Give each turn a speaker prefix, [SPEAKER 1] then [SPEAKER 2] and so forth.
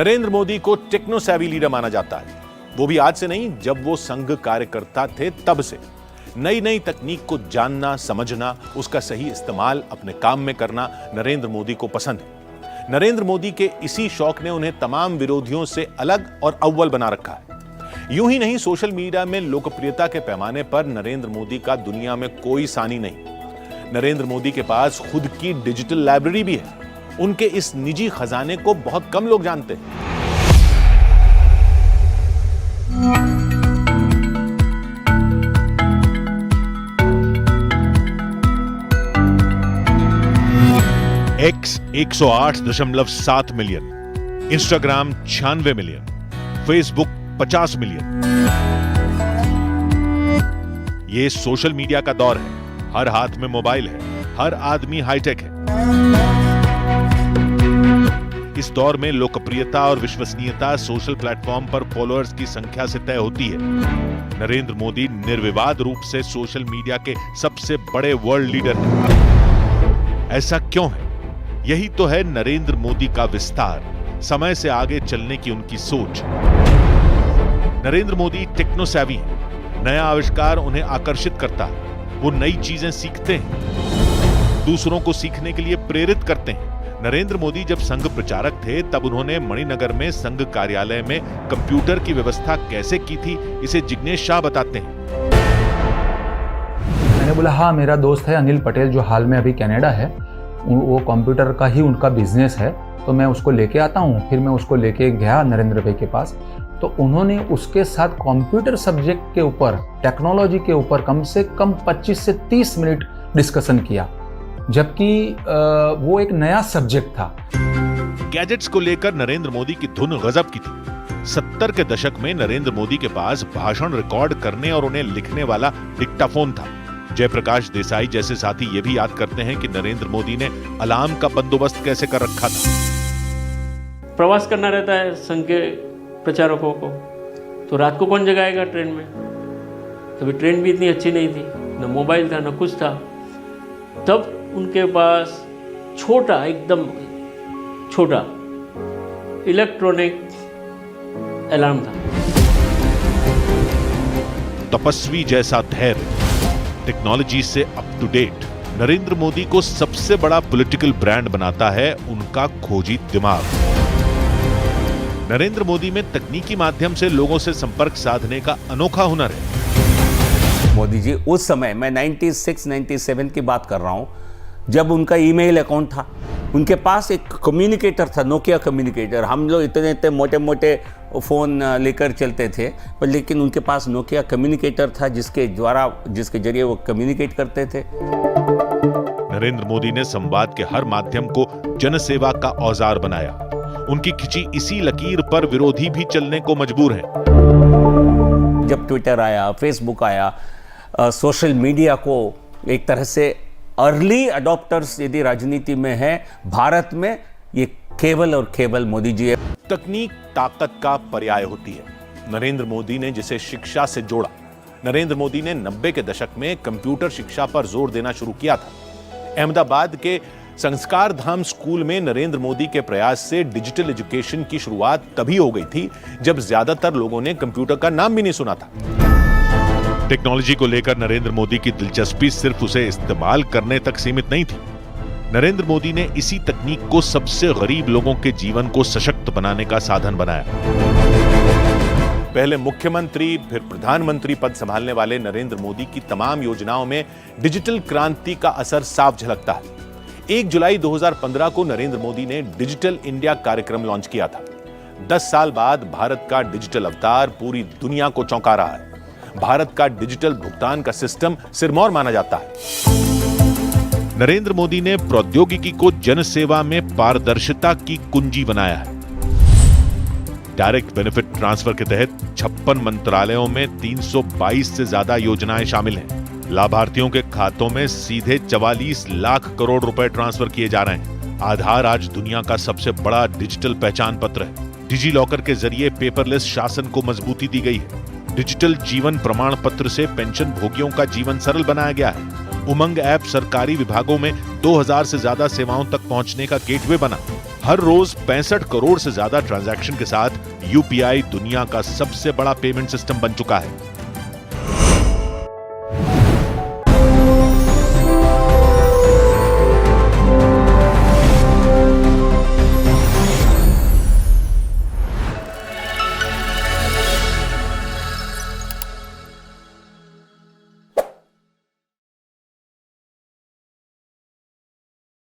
[SPEAKER 1] नरेंद्र मोदी को techno savvy leader माना जाता है। वो भी आज से नहीं, जब वो संघ कार्यकर्ता थे तब से। नई नई तकनीक को जानना, समझना, उसका सही इस्तेमाल अपने काम में करना नरेंद्र मोदी को पसंद है। नरेंद्र मोदी के इसी शौक ने उन्हें तमाम विरोधियों से अलग और अव्वल बना रखा है। यूं ही नहीं, सोशल मीडिया में लोकप्रियता के पैमाने पर नरेंद्र मोदी का दुनिया में कोई सानी नहीं। नरेंद्र मोदी के पास खुद की डिजिटल लाइब्रेरी भी है। उनके इस निजी खजाने को बहुत कम लोग जानते हैं। X 108.7 million, Instagram 96 million, Facebook 50 million. ये सोशल मीडिया का दौर है। हर हाथ में मोबाइल है, हर आदमी हाईटेक है। इस दौर में लोकप्रियता और विश्वसनीयता सोशल प्लेटफॉर्म पर फॉलोअर्स की संख्या से तय होती है। नरेंद्र मोदी निर्विवाद रूप से सोशल मीडिया के सबसे बड़े वर्ल्ड लीडर हैं। ऐसा क्यों है? यही तो है नरेंद्र मोदी का विस्तार, समय से आगे चलने की उनकी सोच। नरेंद्र मोदी टेक्नो सैवी हैं। नया आविष्कार उन्हें आकर्षित करता है। वो नई चीजें सीखते हैं, दूसरों को सीखने के लिए प्रेरित करते हैं। नरेंद्र मोदी जब संघ प्रचारक थे तब उन्होंने मणिनगर में संघ कार्यालय में कंप्यूटर की व्यवस्था कैसे की थी, इसे जिग्नेश शाह बताते हैं।
[SPEAKER 2] मैंने बोला हाँ, मेरा दोस्त है अनिल पटेल जो हाल में अभी कनाडा है, वो कंप्यूटर का ही उनका बिजनेस है, तो मैं उसको लेके आता हूँ। फिर मैं उसको लेके गया नरेंद्र भाई के पास, तो उन्होंने उसके साथ कंप्यूटर सब्जेक्ट के ऊपर, टेक्नोलॉजी के ऊपर कम से कम 25 से 30 मिनट डिस्कशन किया, जबकि वो एक नया सब्जेक्ट था।
[SPEAKER 1] गैजेट्स को लेकर नरेंद्र मोदी की धुन गजब की थी। 70 के दशक में नरेंद्र मोदी के पास भाषण रिकॉर्ड करने और उन्हें लिखने वाला डिक्टाफोन था। जयप्रकाश देसाई जैसे साथी ये भी याद करते हैं कि नरेंद्र मोदी ने अलार्म का बंदोबस्त कैसे कर रखा था।
[SPEAKER 3] प्रवास करना रहता है संघ के प्रचारकों को, तो रात को कौन जगाएगा ट्रेन में? तभी ट्रेन भी इतनी अच्छी नहीं थी, न मोबाइल था न कुछ था। तब उनके पास छोटा, एकदम छोटा इलेक्ट्रॉनिक अलार्म था।
[SPEAKER 1] तपस्वी जैसा धैर्य, टेक्नोलॉजी से up to date. Narendra Modi को सबसे बड़ा पॉलिटिकल ब्रांड बनाता है उनका खोजी दिमाग। नरेंद्र मोदी में तकनीकी माध्यम से लोगों से संपर्क साधने का अनोखा हुनर है।
[SPEAKER 4] मोदी जी उस समय, मैं 96-97 की बात कर रहा हूं, जब उनका ईमेल अकाउंट था, उनके पास एक कम्युनिकेटर था, नोकिया कम्युनिकेटर। हम लोग इतने मोटे मोटे फ़ोन लेकर चलते थे, पर लेकिन उनके पास नोकिया कम्युनिकेटर था जिसके जरिए वो कम्युनिकेट करते थे।
[SPEAKER 1] नरेंद्र मोदी ने संवाद के हर माध्यम को जनसेवा का औजार बनाया। उनकी खिंची इसी लकीर पर विरोधी भी चलने को मजबूर हैं।
[SPEAKER 4] जब ट्विटर आया, फेसबुक आया, सोशल मीडिया को एक तरह से अर्ली अडॉप्टर्स यदि राजनीति में है भारत में, ये केवल और केवल मोदी जी है।
[SPEAKER 1] तकनीक ताकत का पर्याय होती है। नरेंद्र मोदी ने जिसे शिक्षा से जोड़ा। नरेंद्र मोदी ने 90 के दशक में कंप्यूटर शिक्षा पर जोर देना शुरू किया था। अहमदाबाद के संस्कार धाम स्कूल में नरेंद्र मोदी के प्रयास से डिजिटल एजुकेशन की शुरुआत तभी हो गई थी जब ज्यादातर लोगों ने कंप्यूटर का नाम भी नहीं सुना था। टेक्नोलॉजी को लेकर नरेंद्र मोदी की दिलचस्पी सिर्फ उसे इस्तेमाल करने तक सीमित नहीं थी। नरेंद्र मोदी ने इसी तकनीक को सबसे गरीब लोगों के जीवन को सशक्त बनाने का साधन बनाया। पहले मुख्यमंत्री, फिर प्रधानमंत्री पद संभालने वाले नरेंद्र मोदी की तमाम योजनाओं में डिजिटल क्रांति का असर साफ झलकता है। 1 जुलाई 2015 को नरेंद्र मोदी ने डिजिटल इंडिया कार्यक्रम लॉन्च किया था। 10 साल बाद भारत का डिजिटल अवतार पूरी दुनिया को चौंका रहा है। भारत का डिजिटल भुगतान का सिस्टम सिरमौर माना जाता है। नरेंद्र मोदी ने प्रौद्योगिकी को जनसेवा में पारदर्शिता की कुंजी बनाया है। डायरेक्ट बेनिफिट ट्रांसफर के तहत 56 मंत्रालयों में 322 से ज्यादा योजनाएं शामिल हैं। लाभार्थियों के खातों में सीधे 44 लाख करोड़ रुपए ट्रांसफर किए जा रहे हैं। आधार आज दुनिया का सबसे बड़ा डिजिटल पहचान पत्र है। डिजी लॉकर के जरिए पेपरलेस शासन को मजबूती दी गई है। डिजिटल जीवन प्रमाण पत्र से पेंशन भोगियों का जीवन सरल बनाया गया है। उमंग ऐप सरकारी विभागों में 2000 से ज्यादा सेवाओं तक पहुंचने का गेटवे बना। हर रोज 65 करोड़ से ज्यादा ट्रांजैक्शन के साथ यूपीआई दुनिया का सबसे बड़ा पेमेंट सिस्टम बन चुका है।